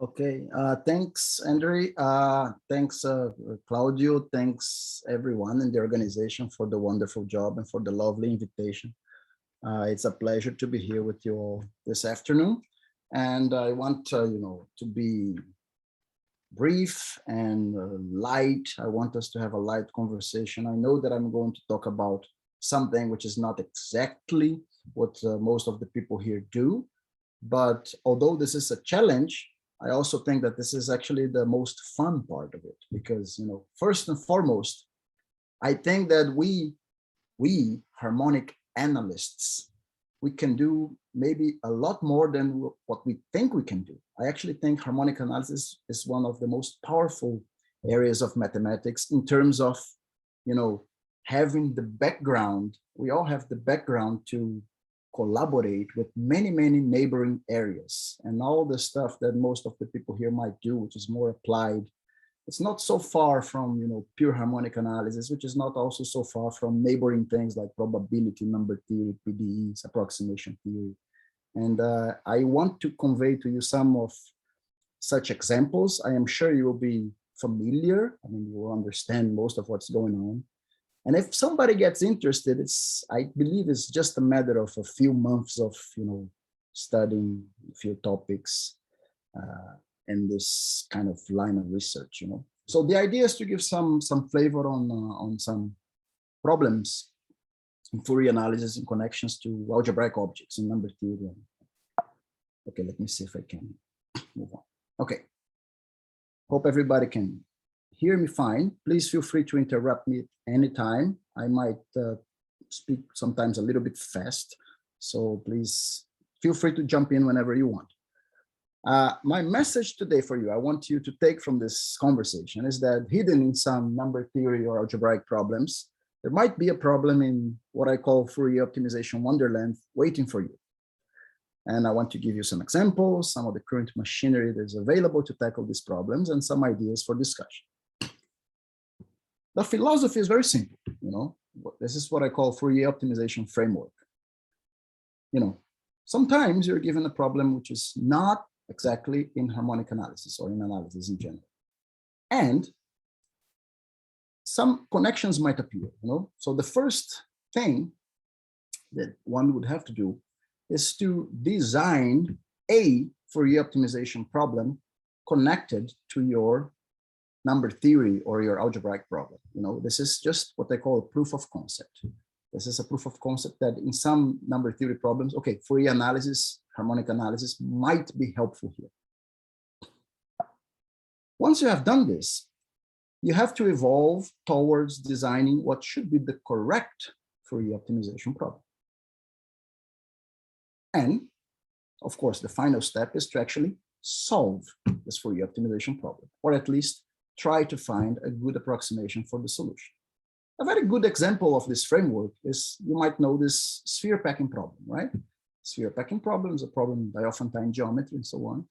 Okay, thanks, Andre. Thanks, Claudio. Thanks, everyone in the organization for the wonderful job and for the lovely invitation. It's a pleasure to be here with you all this afternoon. And I want, to be brief and light. I want us to have a light conversation. I know that I'm going to talk about something which is not exactly what most of the people here do, but although this is a challenge, I also think that this is actually the most fun part of it because, first and foremost, I think that we harmonic analysts, we can do maybe a lot more than what we think we can do. I actually think harmonic analysis is one of the most powerful areas of mathematics in terms of, having the background. We all have the background to collaborate with many, many neighboring areas and all the stuff that most of the people here might do, which is more applied. It's not so far from, pure harmonic analysis, which is not also so far from neighboring things like probability, number theory, PDEs, approximation theory. And I want to convey to you some of such examples. I am sure you will be familiar. I mean, you will understand most of what's going on. And if somebody gets interested, I believe it's just a matter of a few months of, studying a few topics in this kind of line of research, So the idea is to give some flavor on some problems in Fourier analysis in connections to algebraic objects in number theory. Okay, let me see if I can move on. Okay, hope everybody can hear me fine. Please feel free to interrupt me anytime. I might speak sometimes a little bit fast, so please feel free to jump in whenever you want. My message today for you, I want you to take from this conversation is that hidden in some number theory or algebraic problems, there might be a problem in what I call Fourier optimization wonderland waiting for you. And I want to give you some examples, some of the current machinery that is available to tackle these problems and some ideas for discussion. The philosophy is very simple, This is what I call Fourier optimization framework. Sometimes you're given a problem which is not exactly in harmonic analysis or in analysis in general. And some connections might appear, So the first thing that one would have to do is to design a Fourier optimization problem connected to your number theory or your algebraic problem. This is just what I call a proof of concept. This is a proof of concept that in some number theory problems, okay, Fourier analysis, harmonic analysis might be helpful here. Once you have done this, you have to evolve towards designing what should be the correct Fourier optimization problem. And of course, the final step is to actually solve this Fourier optimization problem, or at least try to find a good approximation for the solution. A very good example of this framework is, you might know this sphere packing problem, right? Sphere packing problem is a problem in Diophantine geometry and so on.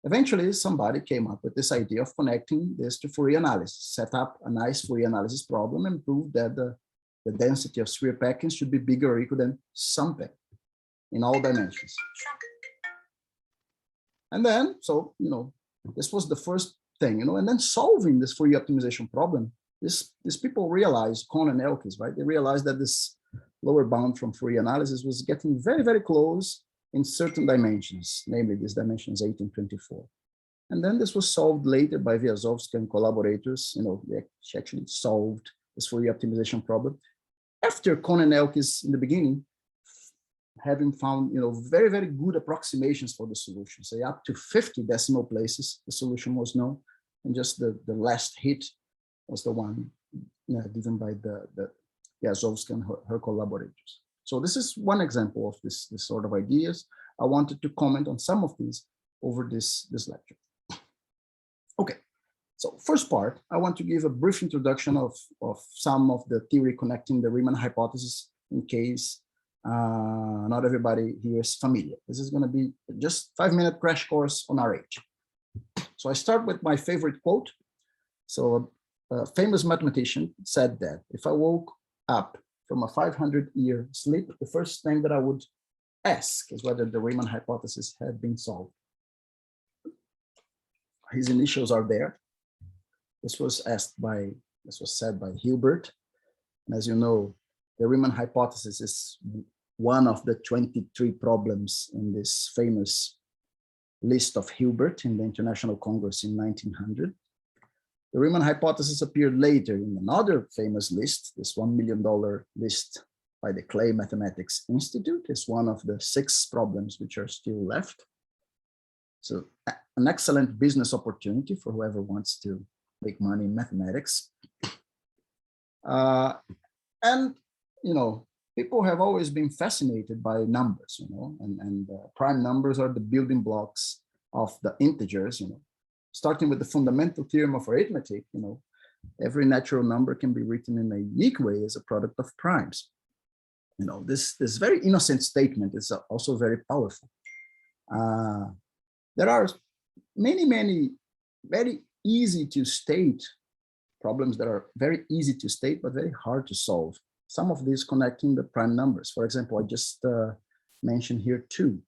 Eventually, somebody came up with this idea of connecting this to Fourier analysis, set up a nice Fourier analysis problem and prove that the density of sphere packings should be bigger or equal than sum in all dimensions. And then, this was the first thing, and then solving this Fourier optimization problem, these people realized, Kohn and Elkis, right? They realized that this lower bound from Fourier analysis was getting very, very close in certain dimensions, namely these dimensions 8 and 24. And then this was solved later by Vyazovsky and collaborators. They actually solved this Fourier optimization problem after Kohn and Elkis in the beginning, having found very, very good approximations for the solution. Say up to 50 decimal places, the solution was known, and just the last hit was the one given by the Vyazovsky and her collaborators. So this is one example of this sort of ideas. I wanted to comment on some of these over this lecture. Okay, so first part, I want to give a brief introduction of some of the theory connecting the Riemann hypothesis in case not everybody here is familiar. This is going to be just 5-minute crash course on RH. So I start with my favorite quote. So a famous mathematician said that if I woke up from a 500-year sleep, the first thing that I would ask is whether the Riemann hypothesis had been solved. his initials are there. This was said by Hilbert. And as you know, the Riemann hypothesis is one of the 23 problems in this famous list of Hilbert in the International Congress in 1900. The Riemann hypothesis appeared later in another famous list, this $1 million list by the Clay Mathematics Institute. It's one of the 6 problems which are still left. So an excellent business opportunity for whoever wants to make money in mathematics. And, you know, people have always been fascinated by numbers, you know, and prime numbers are the building blocks of the integers, you know. Starting with the fundamental theorem of arithmetic, you know, every natural number can be written in a unique way as a product of primes. You know, this very innocent statement is also very powerful. There are many very easy to state problems that are very easy to state, but very hard to solve. Some of these connecting the prime numbers. For example, I just mentioned here 2.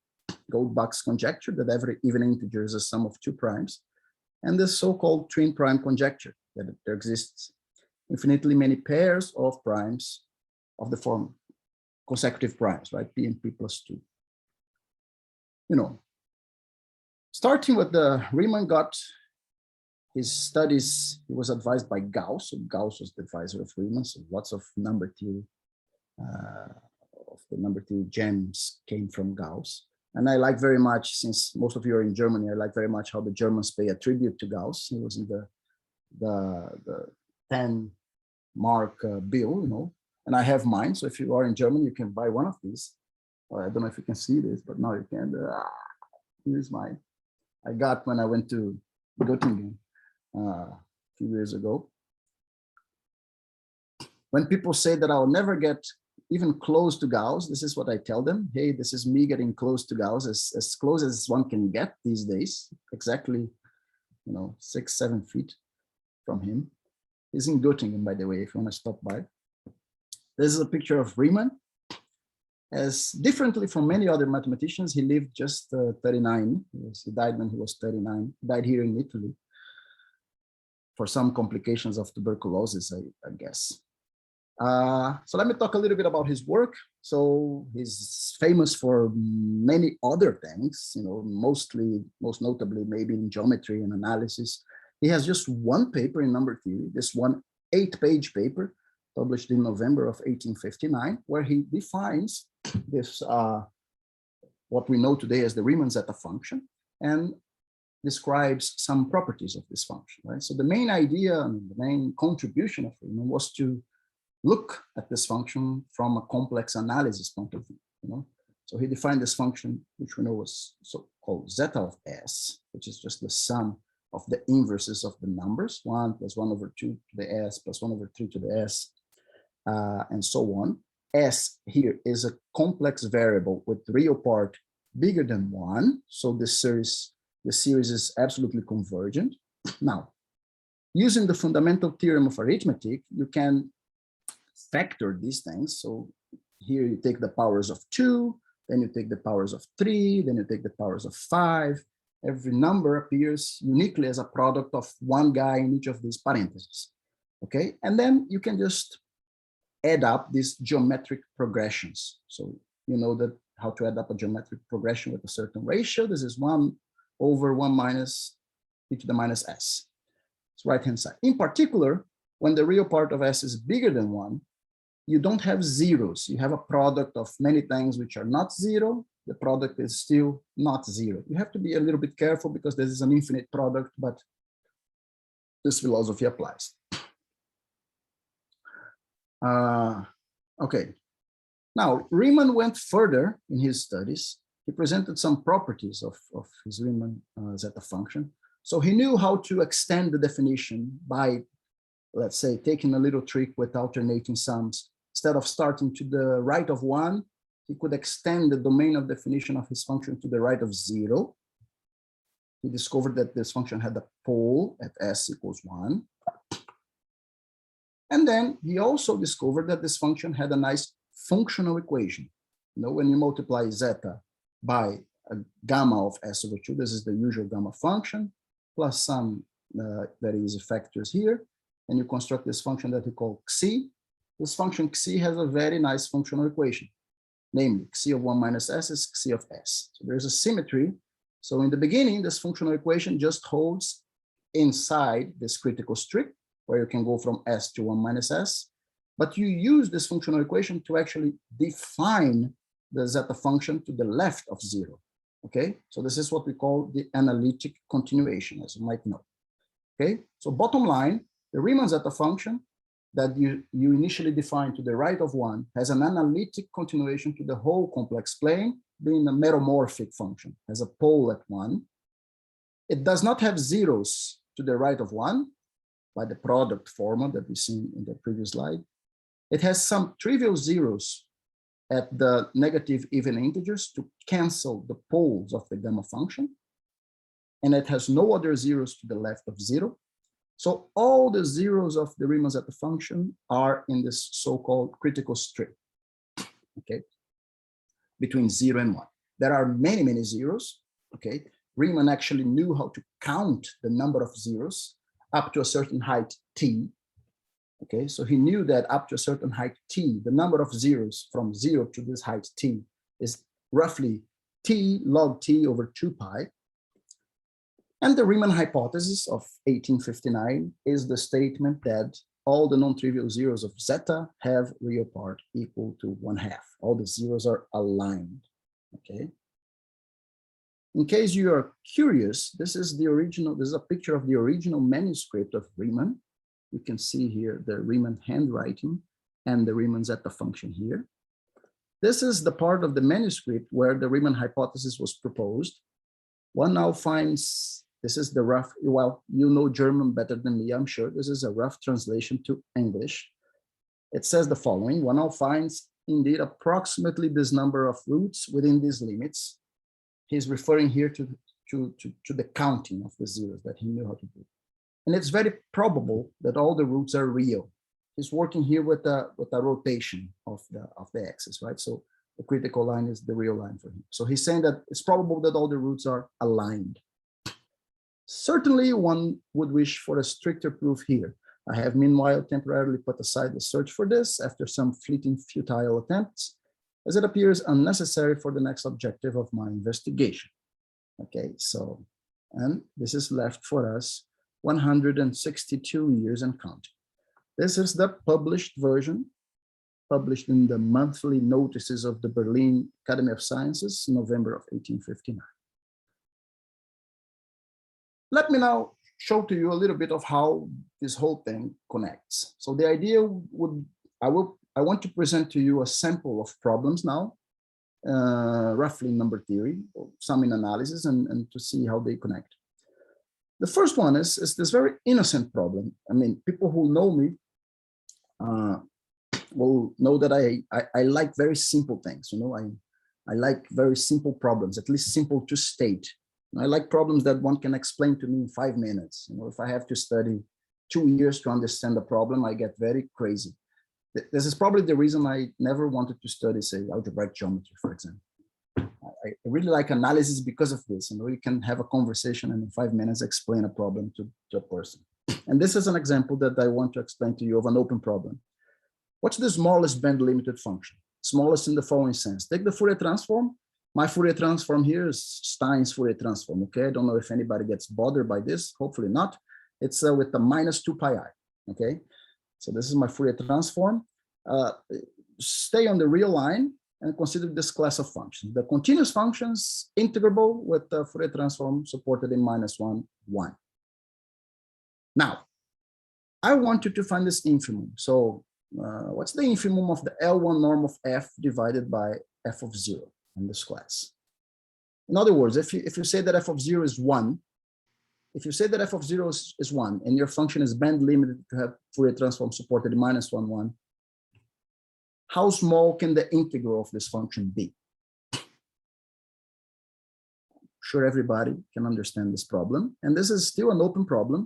Goldbach's conjecture that every even integer is a sum of 2 primes. And the so-called twin prime conjecture that there exists infinitely many pairs of primes of the form consecutive primes, right? P and P plus 2. You know, starting with the Riemann got his studies, he was advised by Gauss. So Gauss was the advisor of Riemann, so lots of number theory, of the number theory gems came from Gauss. And I like very much, since most of you are in Germany, I like very much how the Germans pay a tribute to Gauss. He was in the 10-mark bill, you know, and I have mine. So if you are in Germany, you can buy one of these. I don't know if you can see this, but now you can. Here's mine. I got when I went to Göttingen a few years ago. When people say that I'll never get even close to Gauss, this is what I tell them. Hey, this is me getting close to Gauss, as close as one can get these days, exactly, you know, 6-7 feet from him. He's in Göttingen, by the way, if you want to stop by. This is a picture of Riemann. As differently from many other mathematicians, he lived just 39. He died when he was 39. He died here in Italy for some complications of tuberculosis, I guess. So let me talk a little bit about his work. So he's famous for many other things, you know, most notably maybe in geometry and analysis. He has just one paper in number theory, this one 8-page paper published in November of 1859, where he defines this, what we know today as the Riemann zeta function, and describes some properties of this function, right? So the main idea, the main contribution of Riemann was to look at this function from a complex analysis point of view, you know. So he defined this function, which we know was so-called zeta of S, which is just the sum of the inverses of the numbers, 1 plus 1 over 2 to the S plus 1 over 3 to the S, and so on. S here is a complex variable with the real part bigger than 1. So the series is absolutely convergent. Now, using the fundamental theorem of arithmetic, you can factor these things. So here you take the powers of 2, then you take the powers of 3, then you take the powers of 5. Every number appears uniquely as a product of one guy in each of these parentheses. Okay, and then you can just add up these geometric progressions. So you know that how to add up a geometric progression with a certain ratio. This is 1 over 1 minus e to the minus s. It's right-hand side. In particular, when the real part of s is bigger than 1, you don't have zeros. You have a product of many things which are not 0. The product is still not 0. You have to be a little bit careful because this is an infinite product, but this philosophy applies. Okay. Now, Riemann went further in his studies. He presented some properties of his Riemann zeta function. So he knew how to extend the definition by, let's say, taking a little trick with alternating sums. Instead of starting to the right of 1, he could extend the domain of definition of his function to the right of 0. He discovered that this function had a pole at s equals 1. And then he also discovered that this function had a nice functional equation. You know, when you multiply zeta by a gamma of s over 2, this is the usual gamma function, plus some very easy factors here, and you construct this function that we call xi. This function xi has a very nice functional equation, namely xi of 1 minus s is xi of s. So there's a symmetry. So in the beginning, this functional equation just holds inside this critical strip, where you can go from s to 1 minus s, but you use this functional equation to actually define the zeta function to the left of 0. Okay, so this is what we call the analytic continuation, as you might know. Okay, so bottom line, the Riemann zeta function that you initially define to the right of 1 has an analytic continuation to the whole complex plane, being a meromorphic function, has a pole at 1. It does not have zeros to the right of 1 by the product formula that we seen in the previous slide. It has some trivial zeros at the negative even integers to cancel the poles of the gamma function. And it has no other zeros to the left of 0. So all the zeros of the Riemann zeta function are in this so-called critical strip, okay, between 0 and 1. There are many, many zeros, okay. Riemann actually knew how to count the number of zeros up to a certain height t, okay. So he knew that up to a certain height t, the number of zeros from 0 to this height t is roughly t log t over 2 pi. And the Riemann hypothesis of 1859 is the statement that all the non-trivial zeros of zeta have real part equal to 1/2. All the zeros are aligned, okay? In case you are curious, this is a picture of the original manuscript of Riemann. You can see here the Riemann handwriting and the Riemann zeta function here. This is the part of the manuscript where the Riemann hypothesis was proposed. One now finds, this is the rough, well, you know German better than me, I'm sure. This is a rough translation to English. It says the following: one now finds indeed approximately this number of roots within these limits. He's referring here to the counting of the zeros that he knew how to do. And it's very probable that all the roots are real. He's working here with a rotation of the axis, right? So the critical line is the real line for him. So he's saying that it's probable that all the roots are aligned. Certainly one would wish for a stricter proof here. I have meanwhile temporarily put aside the search for this after some fleeting futile attempts, as it appears unnecessary for the next objective of my investigation. Okay, so, and this is left for us 162 years and counting. This is the published version, published in the monthly notices of the Berlin Academy of Sciences, November of 1859. Let me now show to you a little bit of how this whole thing connects. So the idea would, I want to present to you a sample of problems now, roughly in number theory, some in analysis, and to see how they connect. The first one is this very innocent problem. I mean, people who know me will know that I like very simple things. You know, I like very simple problems, at least simple to state. I like problems that one can explain to me in 5 minutes. You know, if I have to study 2 years to understand the problem, I get very crazy. This is probably the reason I never wanted to study, say, algebraic geometry, for example. I really like analysis because of this. You know, you can have a conversation and in 5 minutes explain a problem to a person. And this is an example that I want to explain to you of an open problem. What's the smallest band limited function? Smallest in the following sense. Take the Fourier transform. My Fourier transform here is Stein's Fourier transform, okay? I don't know if anybody gets bothered by this, hopefully not. It's with the minus 2 pi I, okay? So this is my Fourier transform. Stay on the real line and consider this class of functions. The continuous functions integrable with the Fourier transform supported in -1, 1. Now, I want you to find this infimum. So what's the infimum of the L1 norm of f divided by f of 0? In this class. In other words, if you say that f of 0 is 1, if you say that f of 0 is 1 and your function is band limited to have Fourier transform supported in -1, 1, how small can the integral of this function be? I'm sure everybody can understand this problem, and this is still an open problem.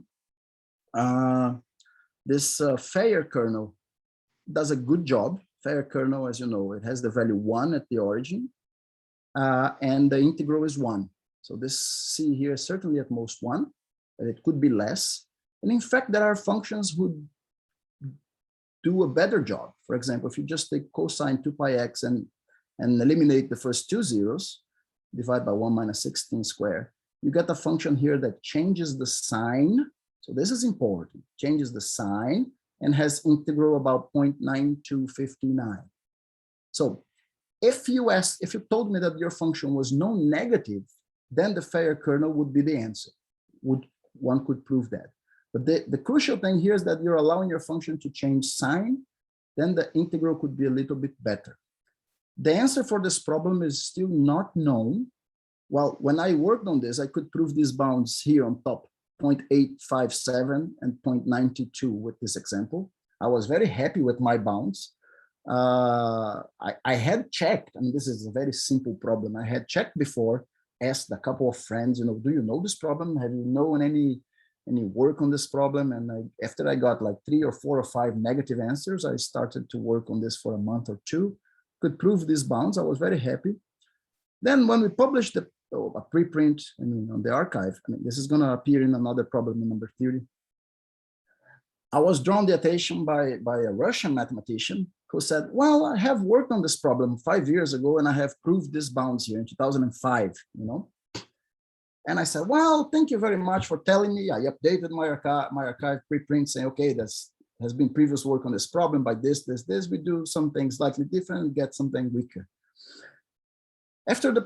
This Fourier kernel does a good job. Fourier kernel, as you know, it has the value 1 at the origin. And the integral is 1. So this C here is certainly at most 1. that it could be less. And in fact, there are functions who do a better job. For example, if you just take cosine 2 pi x and eliminate the first two zeros, divide by 1 minus 16 squared, you get a function here that changes the sign. So this is important, changes the sign and has integral about 0.9259. So if you told me that your function was non-negative, then the fair kernel would be the answer. One could prove that. But the crucial thing here is that you're allowing your function to change sign, then the integral could be a little bit better. The answer for this problem is still not known. Well, when I worked on this, I could prove these bounds here on top, 0.857 and 0.92 with this example. I was very happy with my bounds. I had checked, I mean, this is a very simple problem. I had checked before, asked a couple of friends, do you know this problem? Have you known any work on this problem? And after I got like 3 or 4 or 5 negative answers, I started to work on this for a month or two, could prove these bounds. I was very happy. Then when we published a preprint on the archive, this is going to appear in another problem in number 30. I was drawn the attention by a Russian mathematician who said, well, I have worked on this problem 5 years ago and I have proved these bounds here in 2005, And I said, well, thank you very much for telling me. I updated my archive preprint saying, okay, this has been previous work on this problem by this. We do something slightly different, get something weaker. After the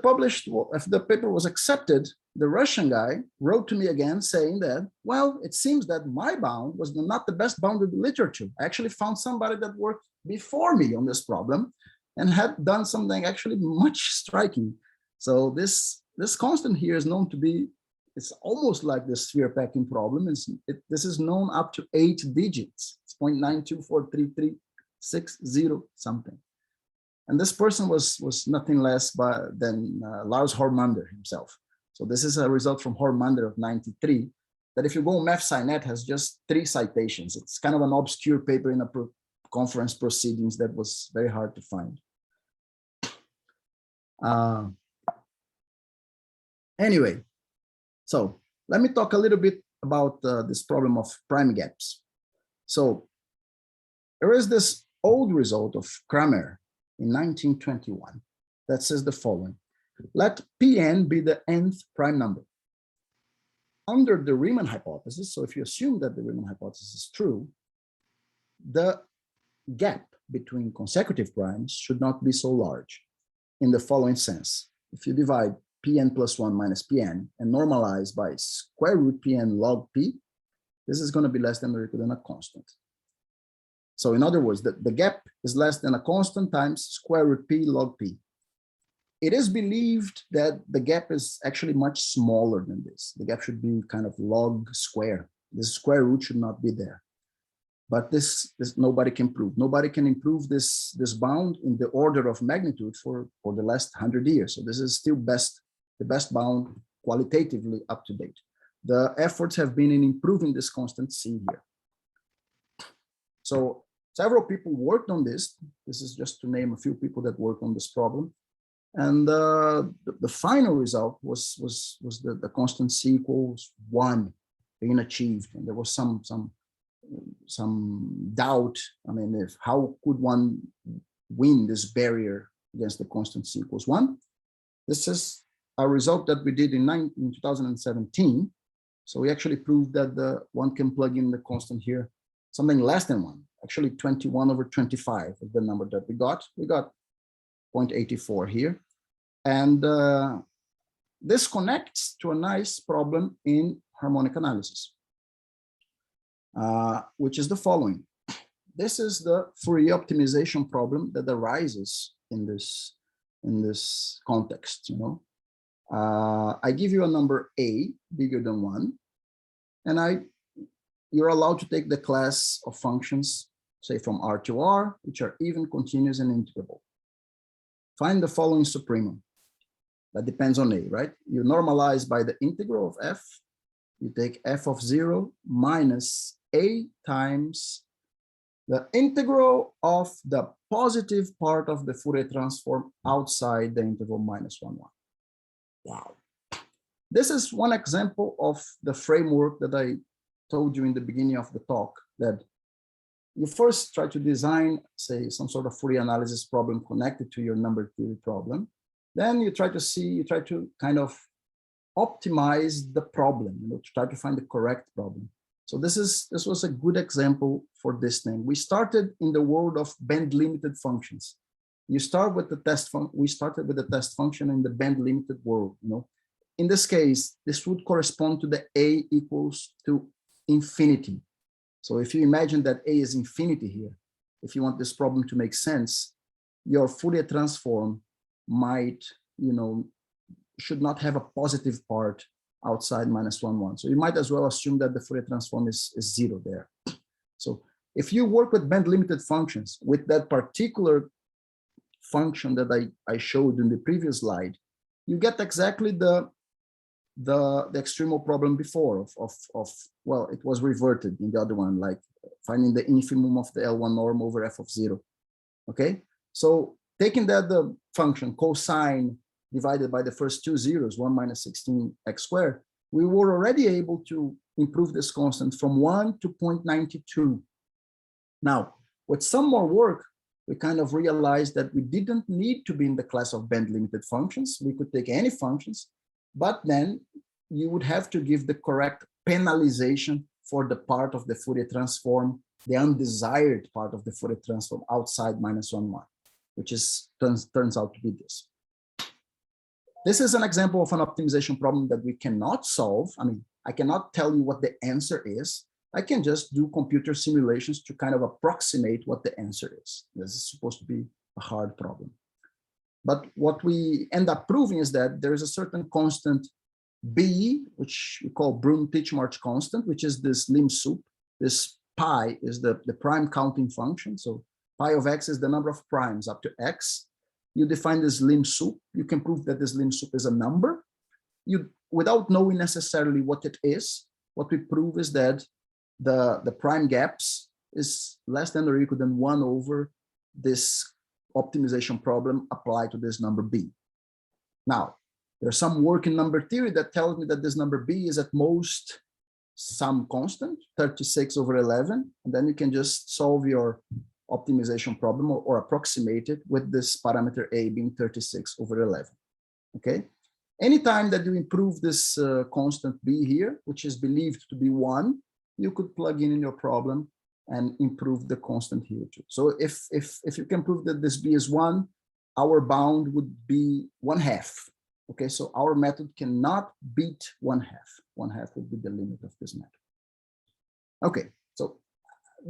paper was accepted, the Russian guy wrote to me again saying that, well, it seems that my bound was not the best bound in the literature. I actually found somebody that worked before me on this problem and had done something actually much striking. So this constant here is known to be, it's almost like the sphere packing problem. This is known up to 8 digits. It's 0.924336 something. And this person was nothing less than Lars Hormander himself. So this is a result from Hormander of 93, that if you go on MathSciNet has just 3 citations. It's kind of an obscure paper in a conference proceedings that was very hard to find. Anyway, so let me talk a little bit about this problem of prime gaps. So there is this old result of Kramer in 1921 that says the following: let Pn be the nth prime number. Under the Riemann hypothesis, so if you assume that the Riemann hypothesis is true, the gap between consecutive primes should not be so large in the following sense. If you divide Pn plus 1 minus Pn and normalize by square root Pn log P, this is going to be less than or equal than a constant. So in other words, the gap is less than a constant times square root P log P. It is believed that the gap is actually much smaller than this. The gap should be kind of log square. The square root should not be there. But this nobody can prove. Nobody can improve this bound in the order of magnitude for the last 100 years. So this is still the best bound qualitatively up to date. The efforts have been in improving this constant C here. So several people worked on this. This is just to name a few people that worked on this problem. And the final result was the constant C equals 1 being achieved. And there was some doubt. I mean, how could one win this barrier against the constant C equals 1? This is a result that we did in 2017. So we actually proved that one can plug in the constant here, something less than 1. Actually 21 over 25 is the number that we got. We got 0.84 here. And this connects to a nice problem in harmonic analysis, which is the following. This is the Fourier optimization problem that arises in this context. I give you a number A bigger than 1, and you're allowed to take the class of functions, say from R to R, which are even, continuous, and integrable. Find the following supremum. That depends on A, right? You normalize by the integral of f. You take f of 0 minus A times the integral of the positive part of the Fourier transform outside the interval -1, 1. Wow. This is one example of the framework that I told you in the beginning of the talk, that you first try to design, say, some sort of Fourier analysis problem connected to your number theory problem. Then you try to kind of optimize the problem, to try to find the correct problem. So this was a good example for this thing. We started in the world of band limited functions. You start with the test function. We started with the test function in the band limited world. In this case, this would correspond to the a equals to infinity. So if you imagine that a is infinity here, if you want this problem to make sense, your Fourier transform might, should not have a positive part outside -1, 1. So you might as well assume that the Fourier transform is 0 there. So if you work with band limited functions with that particular function that I showed in the previous slide, you get exactly the extremal problem before well, it was reverted in the other one, like finding the infimum of the L1 norm over f of 0. Okay, so taking that the function cosine divided by the first two zeros, 1 minus 16x squared, we were already able to improve this constant from 1 to 0.92. Now, with some more work, we kind of realized that we didn't need to be in the class of band limited functions. We could take any functions, but then you would have to give the correct penalization for the part of the Fourier transform, the undesired part of the Fourier transform outside -1, 1, which turns out to be this. This is an example of an optimization problem that we cannot solve. I mean, I cannot tell you what the answer is. I can just do computer simulations to kind of approximate what the answer is. This is supposed to be a hard problem. But what we end up proving is that there is a certain constant B, which we call Brun-Titchmarsh constant, which is this lim sup. This pi is the prime counting function. So pi of x is the number of primes up to x. You define this lim sup. You can prove that this lim sup is a number. Without knowing necessarily what it is, what we prove is that the prime gaps is less than or equal than 1 over this optimization problem applied to this number B. Now, there's some work in number theory that tells me that this number B is at most some constant, 36 over 11, and then you can just solve your optimization problem or approximate it with this parameter A being 36 over 11, okay? Anytime that you improve this constant B here, which is believed to be 1, you could plug in your problem and improve the constant here too. So if you can prove that this B is 1, our bound would be 1/2. Okay, so our method cannot beat 1/2. 1/2 would be the limit of this method. Okay, so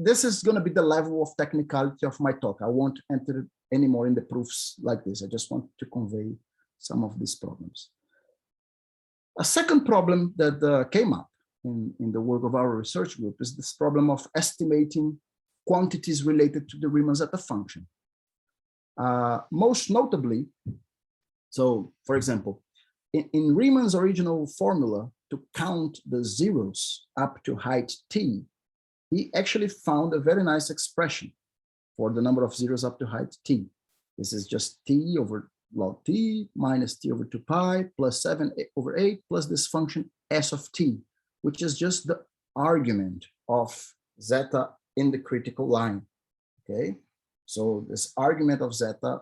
this is going to be the level of technicality of my talk. I won't enter any more in the proofs like this. I just want to convey some of these problems. A second problem that came up in the work of our research group is this problem of estimating quantities related to the Riemann-Zeta function. Most notably, so for example, in Riemann's original formula to count the zeros up to height t, he actually found a very nice expression for the number of zeros up to height t. This is just t over log t minus t over 2 pi plus 7 over 8 plus this function s of t, which is just the argument of zeta in the critical line, okay? So this argument of zeta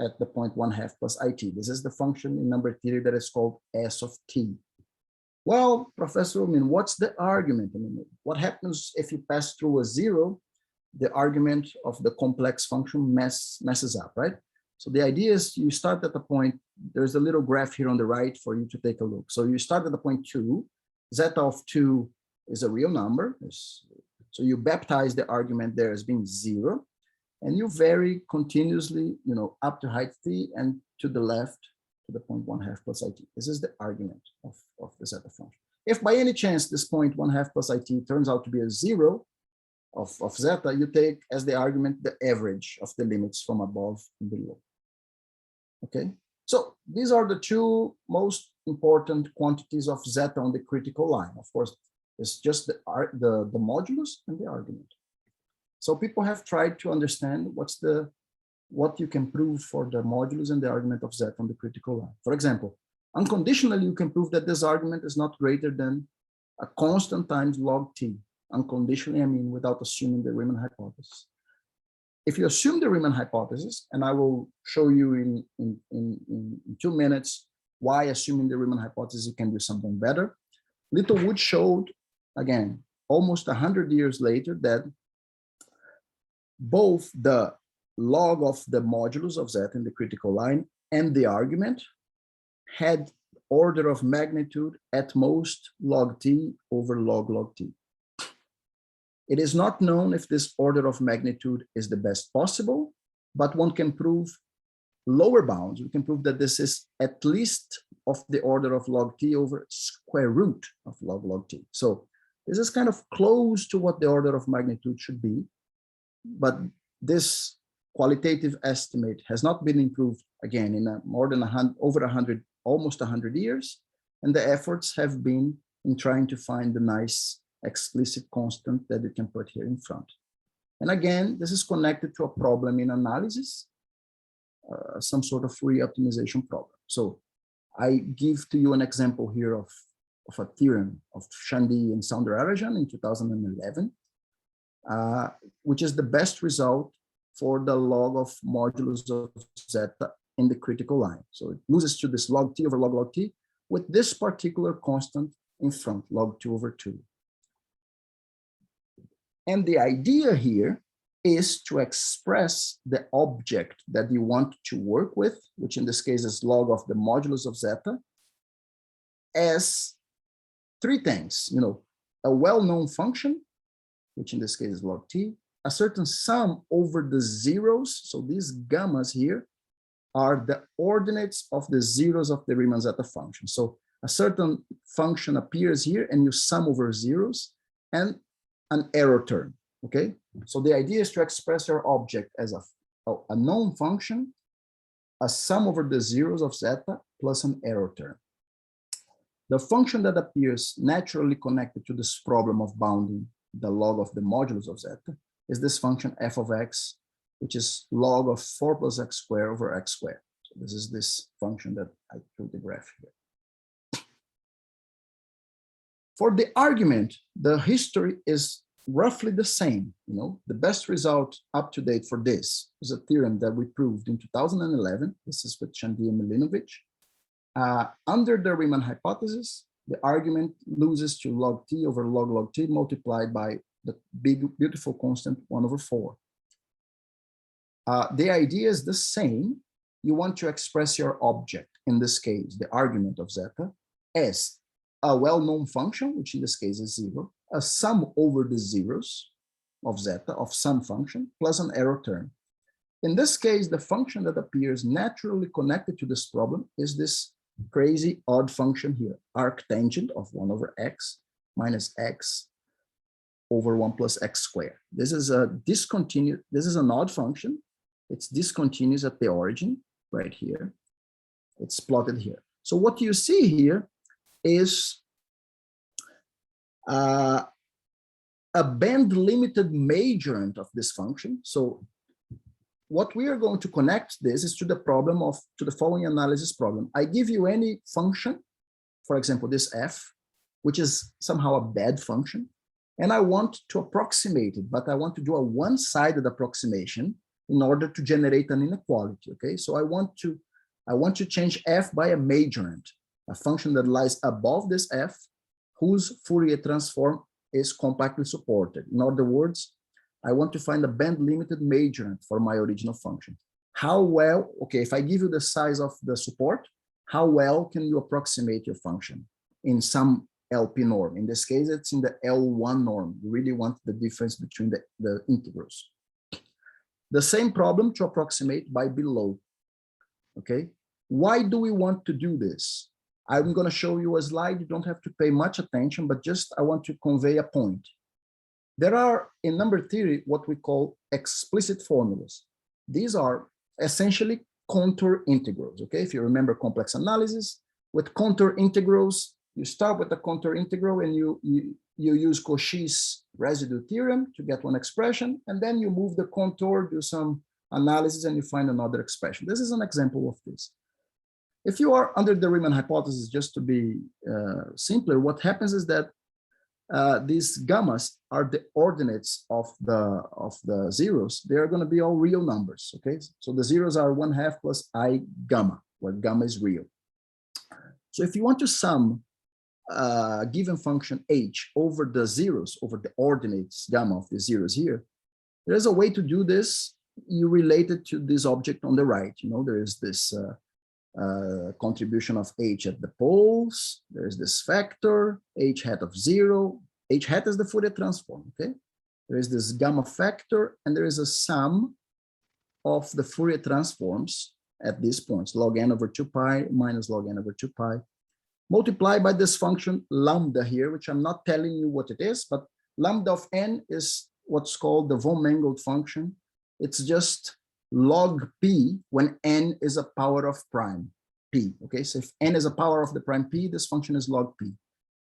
at the point 1/2 plus it. This is the function in number theory that is called s of t. Well, Professor, I mean, what's the argument? I mean, what happens if you pass through a 0? The argument of the complex function messes up, right? So the idea is you start at the point, there's a little graph here on the right for you to take a look. So you start at the point 2, zeta of 2 is a real number. So you baptize the argument there as being 0, and you vary continuously, up to height t and to the left to the point 1/2 plus it. This is the argument of the zeta function. If by any chance this point 1/2 plus it turns out to be a 0 of zeta, you take as the argument the average of the limits from above and below. Okay, so these are the two most important quantities of zeta on the critical line. Of course, it's just the modulus and the argument. So people have tried to understand what you can prove for the modulus and the argument of zeta on the critical line. For example, Unconditionally, you can prove that this argument is not greater than a constant times log t. Unconditionally, I mean without assuming the Riemann hypothesis. If you assume the Riemann hypothesis, and I will show you in 2 minutes why assuming the Riemann hypothesis you can do something better. Littlewood showed, again, almost 100 years later, that both the log of the modulus of z in the critical line and the argument had order of magnitude at most log t over log t. It is not known if this order of magnitude is the best possible, but one can prove lower bounds. We can prove that this is at least of the order of log t over square root of log t. So this is kind of close to what the order of magnitude should be, but this qualitative estimate has not been improved again in more than almost 100 years, and the efforts have been in trying to find the nice explicit constant that you can put here in front. And again, this is connected to a problem in analysis, some sort of Fourier optimization problem. So I give to you an example here of a theorem of Chandy and Soundarajan in 2011, which is the best result for the log of modulus of zeta in the critical line. So it loses to this log t over log t with this particular constant in front, log 2 over 2. And the idea here is to express the object that you want to work with, which in this case is log of the modulus of zeta, as three things, a well-known function, which in this case is log t, a certain sum over the zeros. So these gammas here are the ordinates of the zeros of the Riemann zeta function. So a certain function appears here and you sum over zeros and an error term, okay? So the idea is to express your object as a known function, a sum over the zeros of zeta plus an error term. The function that appears naturally connected to this problem of bounding the log of the modulus of zeta is this function f of x, which is log of 4 plus x squared over x squared. So this is this function that I drew the graph here. For the argument, the history is roughly the same. The best result up to date for this is a theorem that we proved in 2011. This is with Chandy and Milinovic. Under the Riemann hypothesis, the argument loses to log t over log t multiplied by the big, beautiful constant 1 over 4. The idea is the same. You want to express your object, in this case, the argument of zeta, as a well-known function, which in this case is 0, a sum over the zeros of zeta of some function, plus an error term. In this case, the function that appears naturally connected to this problem is this crazy odd function here, arctangent of 1 over x minus x over 1 plus x squared. This is a discontinuous, this is an odd function. It's discontinuous at the origin, right here. It's plotted here. So what you see here is a band-limited majorant of this function. So what we are going to connect this is to the problem to the following analysis problem. I give you any function, for example, this f, which is somehow a bad function, and I want to approximate it, but I want to do a one-sided approximation in order to generate an inequality, okay? So I want to change f by a majorant, a function that lies above this f, whose Fourier transform is compactly supported. In other words, I want to find a band-limited majorant for my original function. How well, okay, if I give you the size of the support, how well can you approximate your function in some LP norm? In this case, it's in the L1 norm. You really want the difference between the integrals. The same problem to approximate by below, okay? Why do we want to do this? I'm going to show you a slide. You don't have to pay much attention, but just I want to convey a point. There are, in number theory, what we call explicit formulas. These are essentially contour integrals, okay? If you remember complex analysis, with contour integrals, you start with the contour integral and you use Cauchy's residue theorem to get one expression, and then you move the contour, do some analysis, and you find another expression. This is an example of this. If you are under the Riemann hypothesis, just to be simpler, what happens is that these gammas are the ordinates of the zeros. They are going to be all real numbers. Okay, so the zeros are 1/2 plus I gamma, where gamma is real. So if you want to sum a given function h over the zeros, over the ordinates gamma of the zeros here, there's a way to do this. You relate it to this object on the right. You know, there is this contribution of h at the poles. There's this factor, h hat of 0. H hat is the Fourier transform, okay? There is this gamma factor, and there is a sum of the Fourier transforms at these points, log n over 2 pi minus log n over 2 pi, multiplied by this function lambda here, which I'm not telling you what it is, but lambda of n is what's called the von Mengelt function. It's just log p when n is a power of prime p. Okay, so if n is a power of the prime p, this function is log p.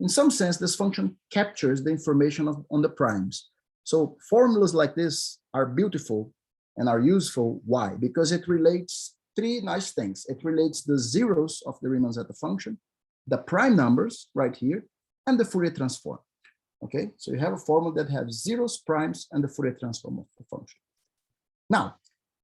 In some sense, this function captures the information on the primes. So formulas like this are beautiful and are useful. Why? Because it relates three nice things. It relates the zeros of the Riemann zeta function, the prime numbers right here, and the Fourier transform. Okay, so you have a formula that has zeros, primes, and the Fourier transform of the function. Now,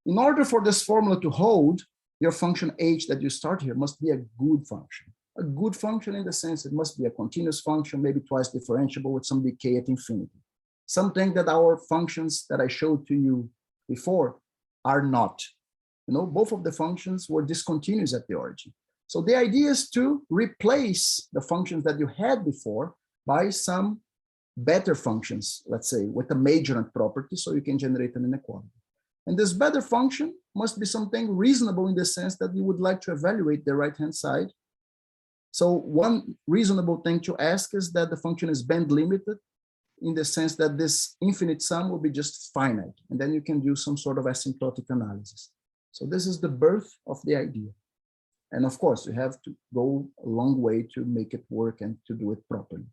in order for this formula to hold, your function h that you start here must be a good function. A good function in the sense it must be a continuous function, maybe twice differentiable with some decay at infinity. Something that our functions that I showed to you before are not. You know, both of the functions were discontinuous at the origin. So the idea is to replace the functions that you had before by some better functions, let's say, with a majorant property, so you can generate an inequality. And this better function must be something reasonable in the sense that you would like to evaluate the right-hand side. So one reasonable thing to ask is that the function is band limited in the sense that this infinite sum will be just finite. And then you can do some sort of asymptotic analysis. So this is the birth of the idea. And of course, you have to go a long way to make it work and to do it properly.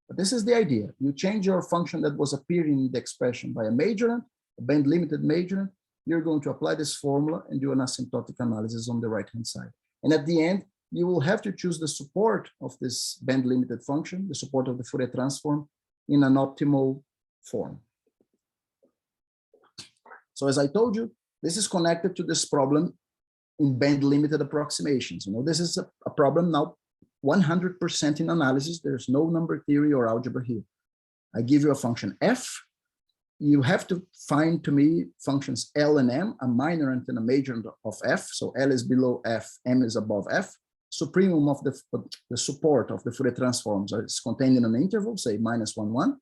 But this is the idea. You change your function that was appearing in the expression by a majorant, a band limited majorant. You're going to apply this formula and do an asymptotic analysis on the right-hand side. And at the end, you will have to choose the support of this band limited function, the support of the Fourier transform in an optimal form. So as I told you, this is connected to this problem in band limited approximations. You know, this is a problem now 100% in analysis. There's no number theory or algebra here. I give you a function f. You have to find to me functions L and M, a minorant and a majorant of f. So L is below f, M is above f. Supremum of the support of the Fourier transforms is contained in an interval, say -1, 1.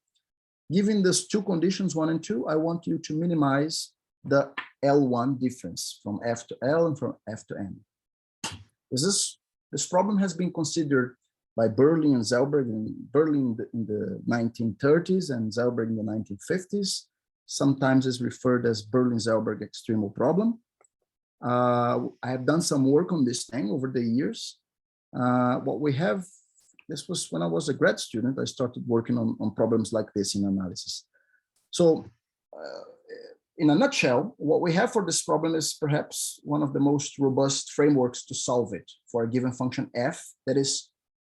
Given these two conditions, 1 and 2, I want you to minimize the L1 difference from f to L and from f to M. This problem has been considered by Berlin and Zellberg, Berlin in the 1930s and Zellberg in the 1950s. Sometimes it's referred as Berlin-Zellberg extremal problem. I have done some work on this thing over the years. What we have, this was when I was a grad student, I started working on problems like this in analysis. So in a nutshell, what we have for this problem is perhaps one of the most robust frameworks to solve it for a given function f that is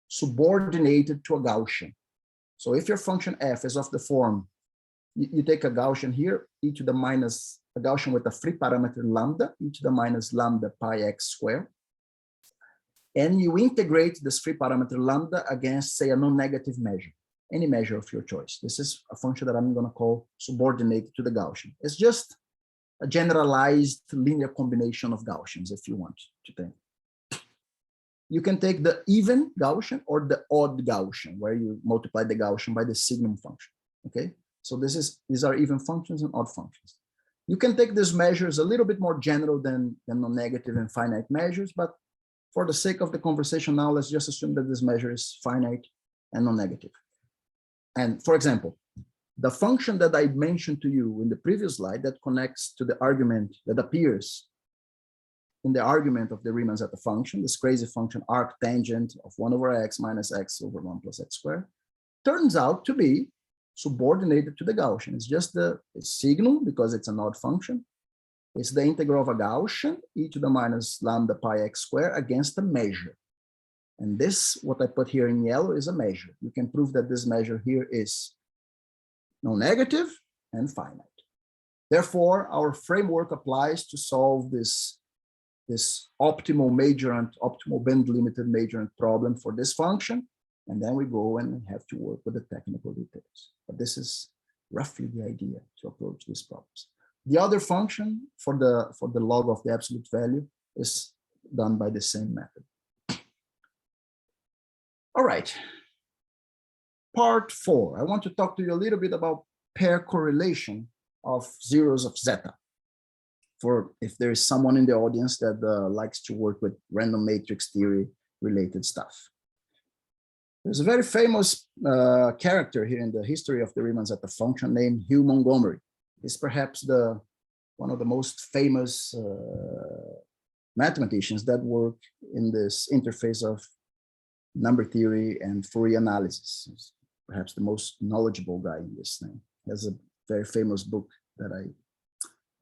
subordinated to a Gaussian. So if your function f is of the form, you take a Gaussian here, e to the minus, a Gaussian with a free parameter lambda, e to the minus lambda pi x squared, and you integrate this free parameter lambda against, say, a non-negative measure, any measure of your choice. This is a function that I'm going to call subordinated to the Gaussian. It's just a generalized linear combination of Gaussians, if you want to think. You can take the even Gaussian or the odd Gaussian, where you multiply the Gaussian by the signum function. Okay, so these are even functions and odd functions. You can take these measures a little bit more general than non-negative and finite measures, but for the sake of the conversation now, let's just assume that this measure is finite and non-negative. And for example, the function that I mentioned to you in the previous slide that connects to the argument that appears in the argument of the Riemann zeta function, this crazy function arctangent of 1 over x minus x over 1 plus x squared, turns out to be subordinated to the Gaussian. It's just the signal because it's an odd function, It's the integral of a Gaussian e to the minus lambda pi x squared against a measure. And this, what I put here in yellow, is a measure. You can prove that this measure here is non-negative and finite. Therefore, our framework applies to solve this optimal majorant, optimal band limited majorant problem for this function. And then we go and have to work with the technical details. But this is roughly the idea to approach these problems. The other function for the log of the absolute value is done by the same method. All right. Part 4. I want to talk to you a little bit about pair correlation of zeros of zeta. For if there is someone in the audience that likes to work with random matrix theory related stuff. There's a very famous character here in the history of the Riemann zeta function named Hugh Montgomery. He's perhaps one of the most famous mathematicians that work in this interface of number theory and Fourier analysis. He's perhaps the most knowledgeable guy in this thing. He has a very famous book that I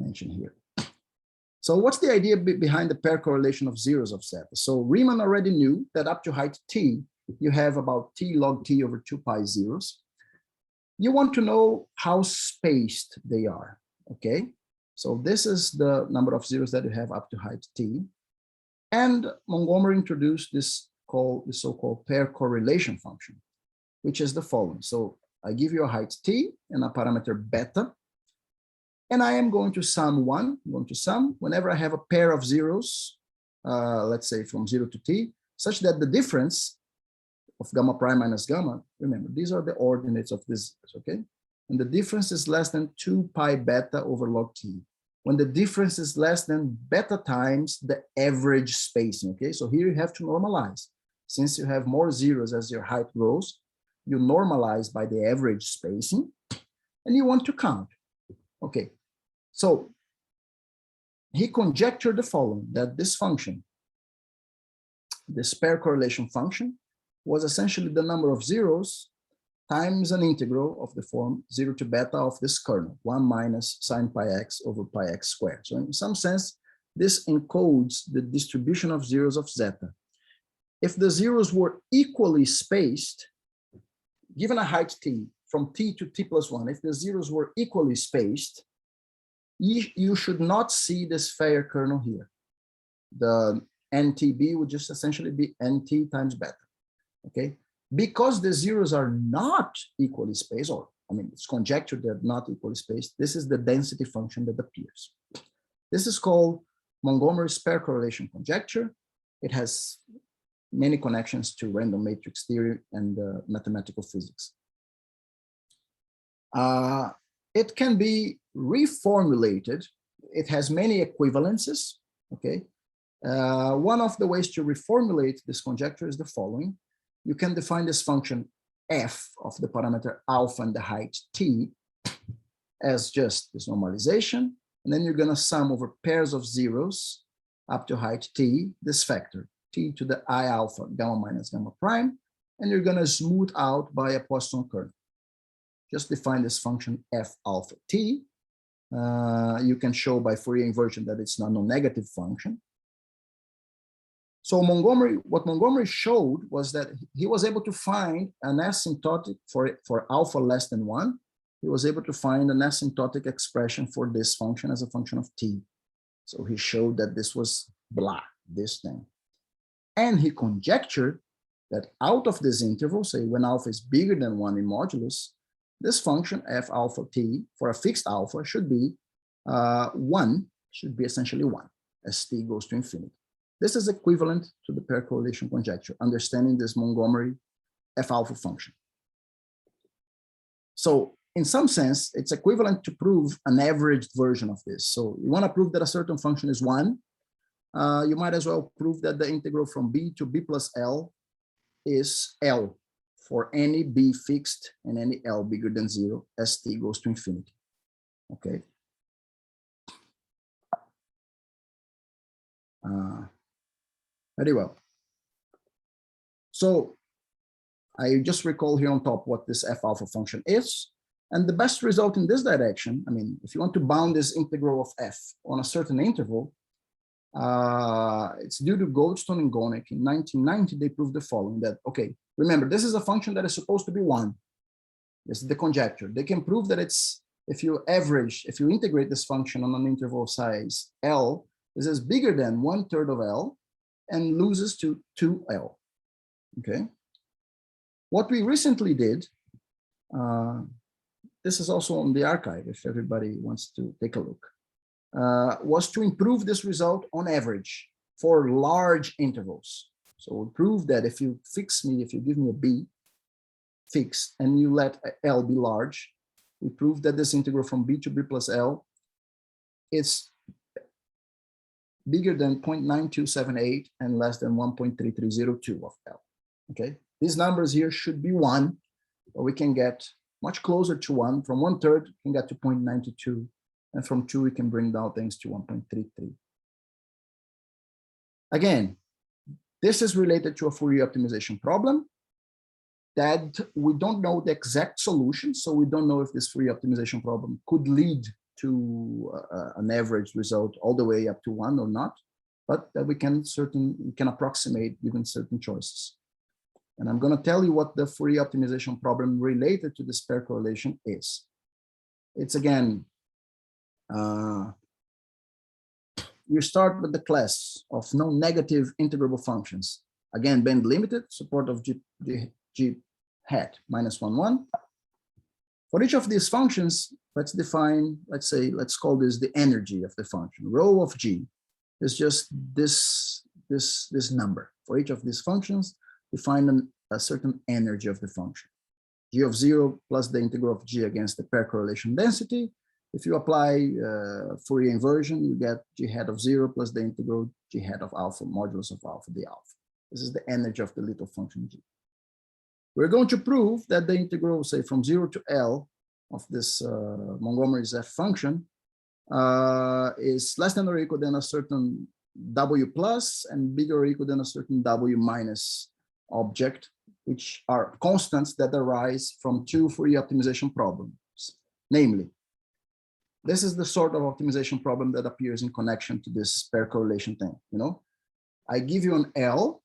mentioned here. So what's the idea behind the pair correlation of zeros of zeta? So Riemann already knew that up to height t, you have about t log t over 2 pi zeros. You want to know how spaced they are, okay? So this is the number of zeros that you have up to height t. And Montgomery introduced this so-called pair correlation function, which is the following. So I give you a height t and a parameter beta, and I am going to sum one. I'm going to sum whenever I have a pair of zeros, let's say from 0 to t, such that the difference of gamma prime minus gamma, remember, these are the ordinates of this, okay? And the difference is less than 2 pi beta over log t. When the difference is less than beta times the average spacing, okay? So here you have to normalize. Since you have more zeros as your height grows, you normalize by the average spacing, and you want to count. Okay, so he conjectured the following, that this function, this pair correlation function, was essentially the number of zeros times an integral of the form 0 to beta of this kernel, 1 minus sine pi x over pi x squared. So in some sense, this encodes the distribution of zeros of zeta. If the zeros were equally spaced, given a height t, from t to t plus 1, if the zeros were equally spaced, you should not see this fair kernel here. The NTB would just essentially be NT times beta, okay? Because the zeros are not equally spaced, or I mean, it's conjectured they're not equally spaced, this is the density function that appears. This is called Montgomery's pair correlation conjecture. It has many connections to random matrix theory and mathematical physics. It can be reformulated. It has many equivalences, okay? One of the ways to reformulate this conjecture is the following. You can define this function f of the parameter alpha and the height t as just this normalization, and then you're going to sum over pairs of zeros up to height t, this factor, t to the I alpha, gamma minus gamma prime, and you're going to smooth out by a Poisson kernel. Just define this function f alpha t. You can show by Fourier inversion that it's not a negative function. So what Montgomery showed was that he was able to find an asymptotic for alpha less than 1. He was able to find an asymptotic expression for this function as a function of t. So he showed that this was blah, this thing. And he conjectured that out of this interval, say when alpha is bigger than 1 in modulus, this function f alpha t for a fixed alpha should be 1, should be essentially 1 as t goes to infinity. This is equivalent to the pair correlation conjecture, understanding this Montgomery f alpha function. So in some sense, it's equivalent to prove an averaged version of this. So you want to prove that a certain function is 1. You might as well prove that the integral from b to b plus L is L for any b fixed and any L bigger than 0 as t goes to infinity. Okay. Very well. So I just recall here on top what this f alpha function is. And the best result in this direction, I mean, if you want to bound this integral of f on a certain interval, it's due to Goldstone and Gonek. In 1990, they proved the following, that, okay, remember, this is a function that is supposed to be 1. This is the conjecture. They can prove that it's, if you integrate this function on an interval of size L, this is bigger than 1/3 of L and loses to 2L, okay? What we recently did, this is also on the archive if everybody wants to take a look, was to improve this result on average for large intervals. So we prove that if you give me a B fixed and you let L be large, we prove that this integral from B to B plus L is bigger than 0.9278 and less than 1.3302 of L, okay? These numbers here should be 1, but we can get much closer to 1. From 1/3, we can get to 0.92, and from 2, we can bring down things to 1.33. Again, this is related to a Fourier optimization problem that we don't know the exact solution, so we don't know if this Fourier optimization problem could lead to an average result all the way up to 1 or not, but that we can approximate given certain choices. And I'm going to tell you what the Fourier optimization problem related to this pair correlation is. It's again, you start with the class of non-negative integrable functions. Again, band limited, support of G hat minus 1, 1. For each of these functions, let's define, let's call this the energy of the function. Rho of G is just this number. For each of these functions, define a certain energy of the function. G of 0 plus the integral of G against the pair correlation density. If you apply Fourier inversion, you get G hat of 0 plus the integral G hat of alpha, modulus of alpha, the alpha. This is the energy of the little function G. We're going to prove that the integral, say, from 0 to L of this Montgomery's F function is less than or equal than a certain W plus and bigger or equal than a certain W minus object, which are constants that arise from 2 Fourier optimization problems. Namely, this is the sort of optimization problem that appears in connection to this pair correlation thing. You know, I give you an L,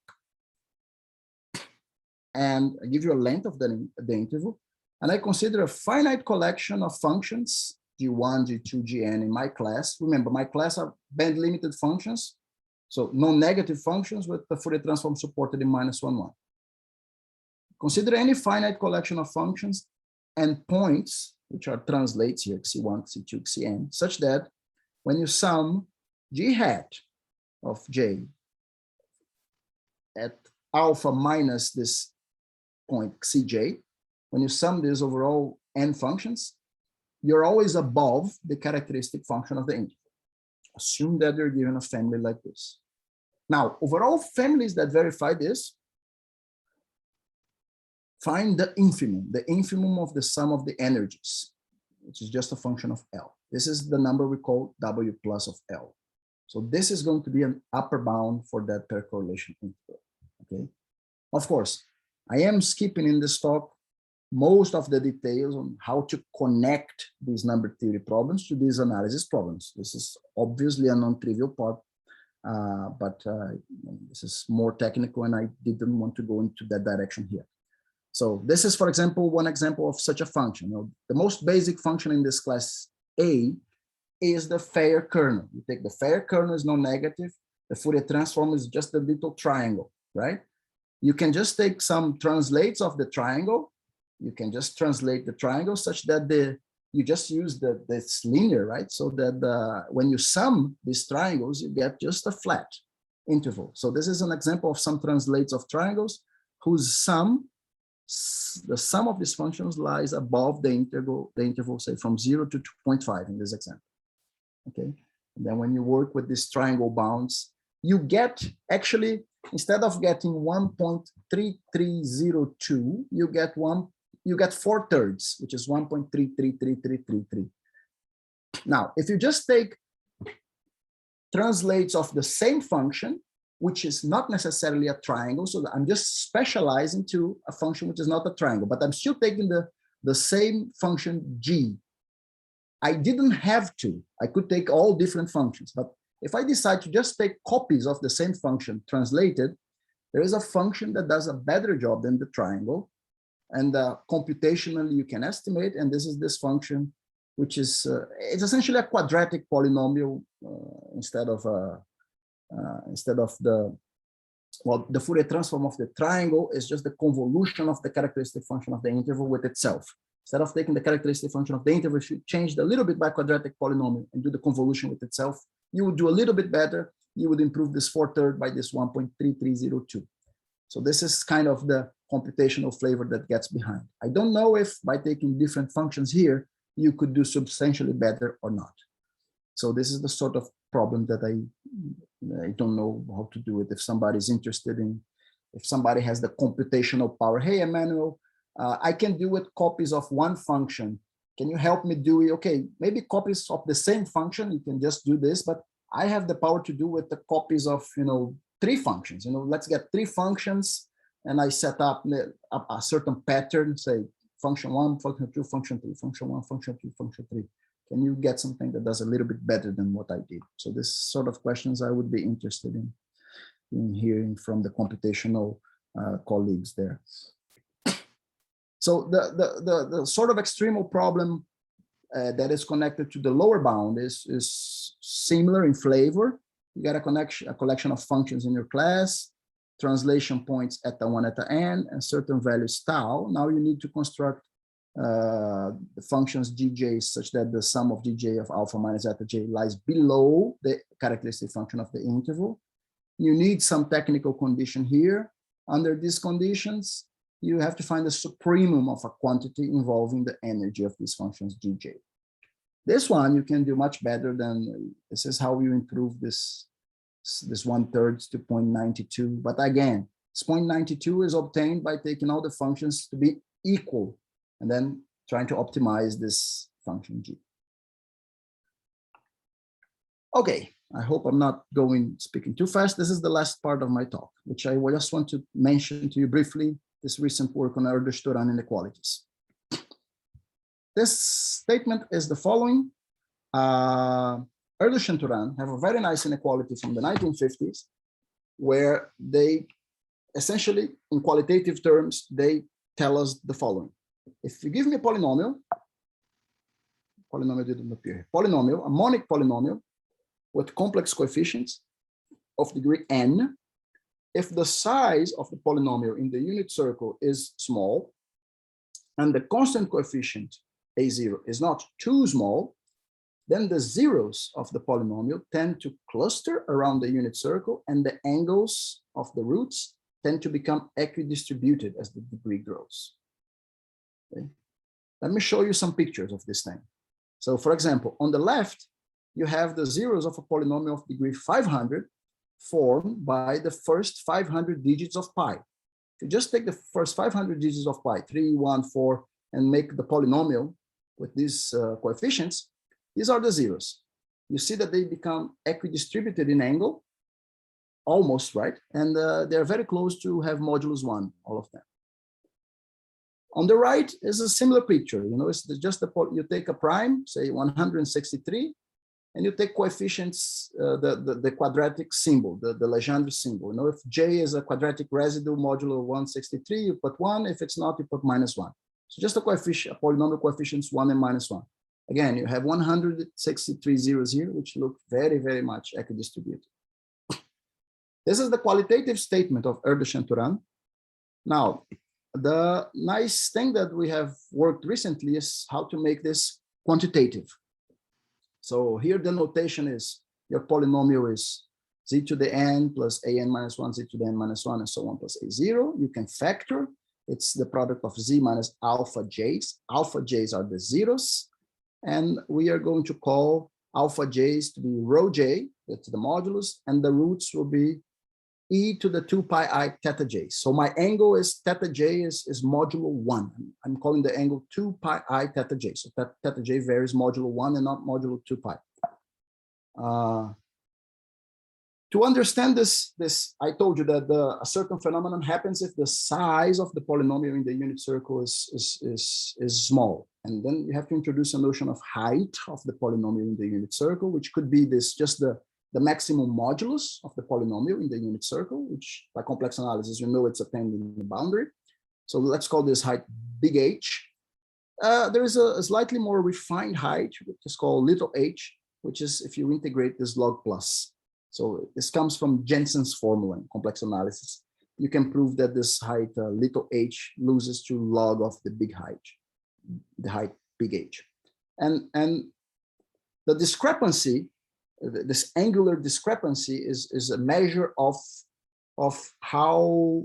and I give you a length of the interval, and I consider a finite collection of functions, G1, G2, Gn in my class. Remember, my class are band limited functions, so non-negative functions with the Fourier transform supported in -1, 1. Consider any finite collection of functions and points, which are translates here, X1, X2, Xn, such that when you sum G hat of J at alpha minus this point Cj, when you sum these overall n functions, you're always above the characteristic function of the interval. Assume that you're given a family like this. Now, overall families that verify this, find the infimum of the sum of the energies, which is just a function of L. This is the number we call W plus of L. So this is going to be an upper bound for that pair correlation interval, okay? Of course, I am skipping in this talk most of the details on how to connect these number theory problems to these analysis problems. This is obviously a non-trivial part, but this is more technical and I didn't want to go into that direction here. So this is, for example, one example of such a function. You know, the most basic function in this class A is the fair kernel. You take the fair kernel is non-negative, the Fourier transform is just a little triangle, right? You can just take some translates of the triangle. You can just translate the triangle such that you just use this linear, right? So that when you sum these triangles, you get just a flat interval. So this is an example of some translates of triangles whose sum, the sum of these functions lies above the interval, say from 0 to 2.5 in this example, okay? And then when you work with these triangle bounds, you get actually, instead of getting 1.3302, you get 4/3, which is 1.333333. Now, if you just take translates of the same function, which is not necessarily a triangle, so I'm just specializing to a function which is not a triangle, but I'm still taking the same function g. I didn't have to. I could take all different functions, but if I decide to just take copies of the same function translated, there is a function that does a better job than the triangle, and computationally you can estimate, and this is this function, which is it's essentially a quadratic polynomial instead of the, well, the Fourier transform of the triangle is just the convolution of the characteristic function of the interval with itself. Instead of taking the characteristic function of the interval, if you change it a little bit by quadratic polynomial and do the convolution with itself, you would do a little bit better. You would improve this 4/3 by this 1.3302. So this is kind of the computational flavor that gets behind. I don't know if by taking different functions here, you could do substantially better or not. So this is the sort of problem that I don't know how to do it. If somebody's interested in, if somebody has the computational power, hey, Emanuel, I can do with copies of one function. Can you help me do it? Okay, maybe copies of the same function, you can just do this, but I have the power to do with the copies of, 3 functions. Let's get 3 functions, and I set up a certain pattern, say function 1, function 2, function 3, function 1, function 2, function 3. Can you get something that does a little bit better than what I did? So this sort of questions I would be interested in hearing from the computational colleagues there. So the sort of extremal problem that is connected to the lower bound is similar in flavor. You got a collection of functions in your class, translation points at the 1 at the end, and certain values tau. Now you need to construct the functions dj such that the sum of dj of alpha minus zeta j lies below the characteristic function of the interval. You need some technical condition here. Under these conditions, you have to find the supremum of a quantity involving the energy of these functions dj. This one you can do much better than, this is how you improve this 1/3 to 0.92. But again, this 0.92 is obtained by taking all the functions to be equal and then trying to optimize this function g. Okay, I hope I'm not speaking too fast. This is the last part of my talk, which I just want to mention to you briefly, this recent work on Erdős-Turan inequalities. This statement is the following. Erdős and Turan have a very nice inequality from the 1950s, where they essentially, in qualitative terms, they tell us the following. If you give me a polynomial didn't appear here, a monic polynomial with complex coefficients of degree n, if the size of the polynomial in the unit circle is small, and the constant coefficient a0 is not too small, then the zeros of the polynomial tend to cluster around the unit circle, and the angles of the roots tend to become equidistributed as the degree grows. Okay. Let me show you some pictures of this thing. So for example, on the left, you have the zeros of a polynomial of degree 500 formed by the first 500 digits of pi. If you just take the first 500 digits of pi, 3, 1, 4, and make the polynomial with these coefficients, these are the zeros. You see that they become equidistributed in angle, almost, right? And they're very close to have modulus 1, all of them. On the right is a similar picture. It's just you take a prime, say 163, and you take coefficients, the quadratic symbol, the Legendre symbol. If J is a quadratic residue modulo 163, you put 1. If it's not, you put -1. So just a polynomial coefficients 1 and -1. Again, you have 163 zeros here, which look very, very much equidistributed. This is the qualitative statement of Erdős and Turan. Now, the nice thing that we have worked recently is how to make this quantitative. So here the notation is your polynomial is z to the n plus an minus 1, z to the n minus 1, and so on plus a0. You can factor. It's the product of z minus alpha j's. Alpha j's are the zeros. And we are going to call alpha j's to be rho j, that's the modulus, and the roots will be e to the 2 pi I theta j. So my angle is theta j is modulo 1. I'm calling the angle 2 pi I theta j. So theta j varies modulo 1 and not modulo 2 pi. To understand this, I told you that a certain phenomenon happens if the size of the polynomial in the unit circle is small. And then you have to introduce a notion of height of the polynomial in the unit circle, which could be this just the maximum modulus of the polynomial in the unit circle, which by complex analysis, you know it's a tangent boundary. So let's call this height big H. There is a slightly more refined height, which is called little h, which is if you integrate this log plus. So this comes from Jensen's formula in complex analysis. You can prove that this height little h loses to log of the big height, the height big H. And the discrepancy, this angular discrepancy is a measure of how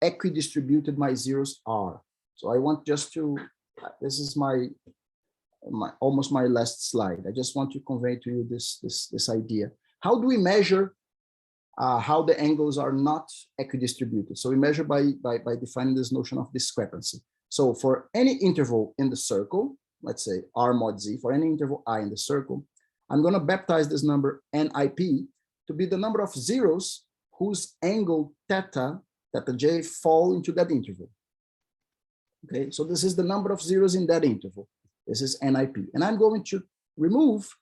equidistributed my zeros are. So I want just to, this is almost my last slide. I just want to convey to you this idea. How do we measure how the angles are not equidistributed? So we measure by defining this notion of discrepancy. So for any interval in the circle, let's say R mod Z, for any interval I in the circle, I'm going to baptize this number NIP to be the number of zeros whose angle theta j fall into that interval. Okay, so this is the number of zeros in that interval. This is NIP. And I'm going to remove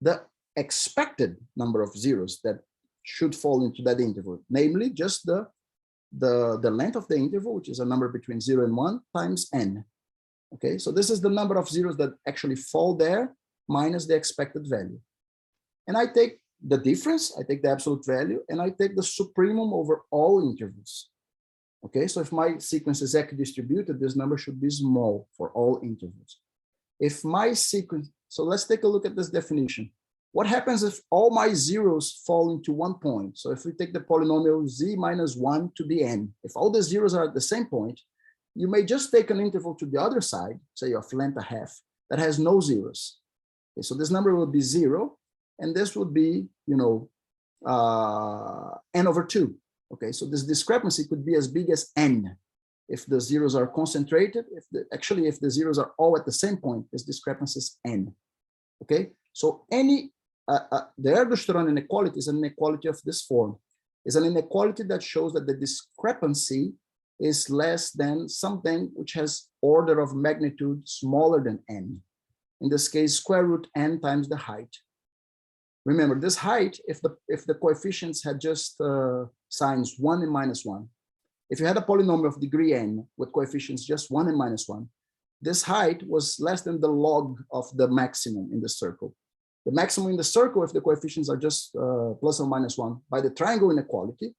the expected number of zeros that should fall into that interval, namely just the length of the interval, which is a number between 0 and 1 times n. Okay, so this is the number of zeros that actually fall there minus the expected value. And I take the difference, I take the absolute value, and I take the supremum over all intervals. Okay, so if my sequence is equidistributed, this number should be small for all intervals. If my sequence, so let's take a look at this definition. What happens if all my zeros fall into one point? So if we take the polynomial z minus 1 to be n, if all the zeros are at the same point, you may just take an interval to the other side, say of length a half, that has no zeros. Okay, so this number will be 0, and this would be, you know, n over 2. Okay, so this discrepancy could be as big as n. If the zeros are concentrated, if the zeros are all at the same point, this discrepancy is n. Okay, so any the Erdős-Turan inequality is an inequality of this form. It's an inequality that shows that the discrepancy is less than something which has order of magnitude smaller than n. In this case, square root n times the height. Remember, this height, if the coefficients had just signs 1 and minus 1, if you had a polynomial of degree n with coefficients just 1 and minus 1, this height was less than the log of the maximum in the circle. The maximum in the circle, if the coefficients are just plus or minus 1, by the triangle inequality,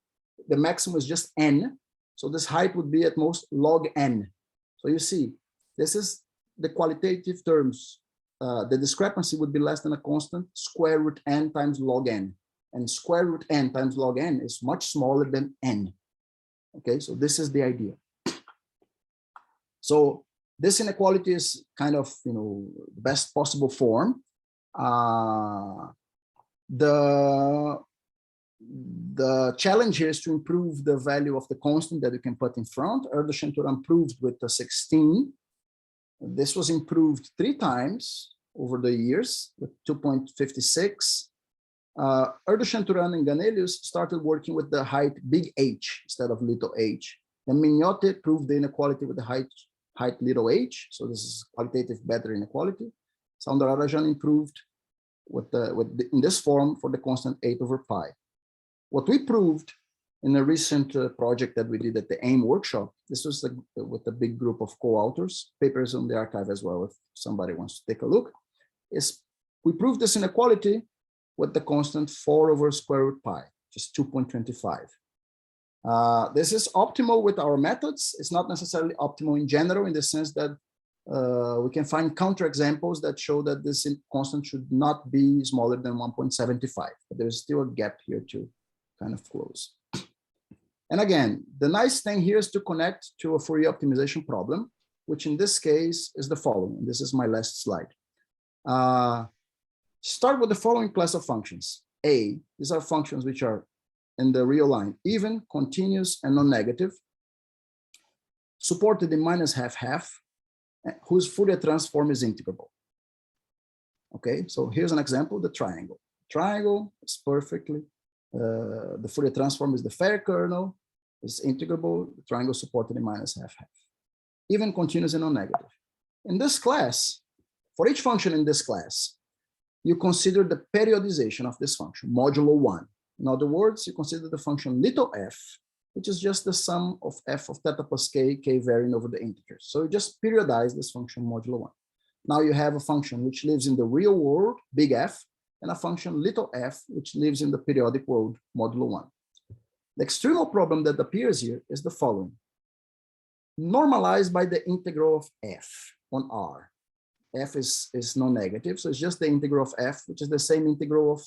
the maximum is just n. So this height would be at most log n. So you see, this is the qualitative terms. The discrepancy would be less than a constant square root n times log n. And square root n times log n is much smaller than n. Okay, so this is the idea. So this inequality is kind of, you know, the best possible form. The challenge here is to improve the value of the constant that you can put in front. Erdős-Turan proved with the 16. This was improved 3 times over the years with 2.56. Erdős-Turan and Ganelius started working with the height big H instead of little h. Then Mignotti proved the inequality with the height little h. So this is qualitative better inequality. Soundarajan improved in this form for the constant 8 over pi. What we proved in a recent project that we did at the AIM workshop, this was with a big group of co-authors, papers on the archive as well, if somebody wants to take a look, is we proved this inequality with the constant 4 over square root pi, which is 2.25. This is optimal with our methods. It's not necessarily optimal in general in the sense that we can find counterexamples that show that this constant should not be smaller than 1.75, but there's still a gap here to kind of close. And again, the nice thing here is to connect to a Fourier optimization problem, which in this case is the following. This is my last slide. Start with the following class of functions. A, these are functions which are in the real line, even, continuous, and non-negative, supported in minus half, whose Fourier transform is integrable. Okay, so here's an example, the triangle. Triangle is perfectly The Fourier transform is the fair kernel, is integrable, the triangle supported in minus half-half, even continuous and non-negative. In this class, for each function in this class, you consider the periodization of this function, modulo 1. In other words, you consider the function little f, which is just the sum of f of theta plus k, k varying over the integers. So you just periodize this function modulo 1. Now you have a function which lives in the real world, big F, and a function little f, which lives in the periodic world, modulo 1. The extremal problem that appears here is the following. Normalized by the integral of f on R. F is non-negative, so it's just the integral of f, which is the same integral of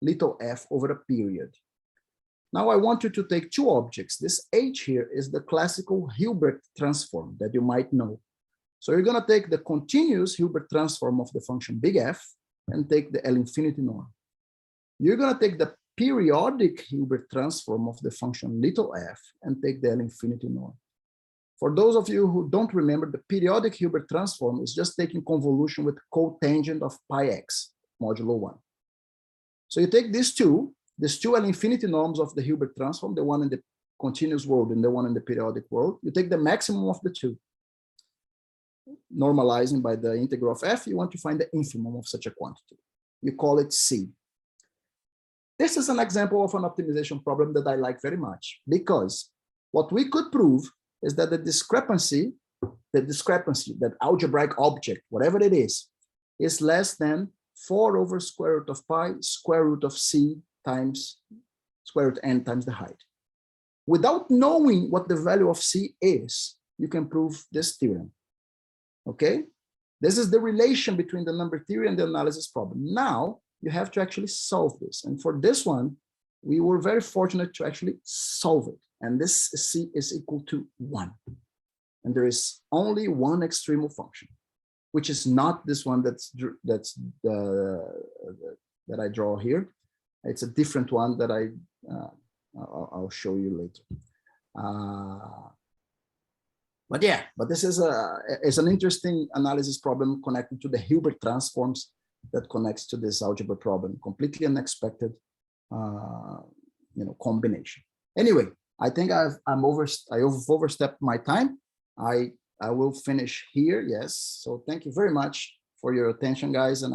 little f over a period. Now I want you to take two objects. This h here is the classical Hilbert transform that you might know. So you're going to take the continuous Hilbert transform of the function big F and take the L infinity norm. You're going to take the periodic Hilbert transform of the function little f and take the L infinity norm. For those of you who don't remember, the periodic Hilbert transform is just taking convolution with cotangent of pi x, modulo 1. So you take these two L infinity norms of the Hilbert transform, the one in the continuous world and the one in the periodic world. You take the maximum of the two. Normalizing by the integral of f, you want to find the infimum of such a quantity. You call it C. This is an example of an optimization problem that I like very much, because what we could prove is that the discrepancy, that algebraic object, whatever it is less than 4 over square root of pi square root of c times square root n times the height. Without knowing what the value of c is, you can prove this theorem. Okay? This is the relation between the number theory and the analysis problem. Now, you have to actually solve this. And for this one, we were very fortunate to actually solve it. And this c is equal to 1. And there is only one extremal function, which is not this one that I draw here. It's a different one that I'll show you later. But yeah, but this is an interesting analysis problem connected to the Hilbert transforms that connects to this algebra problem. Completely unexpected, combination. Anyway, I think I've overstepped my time. I will finish here. Yes. So thank you very much for your attention, guys, and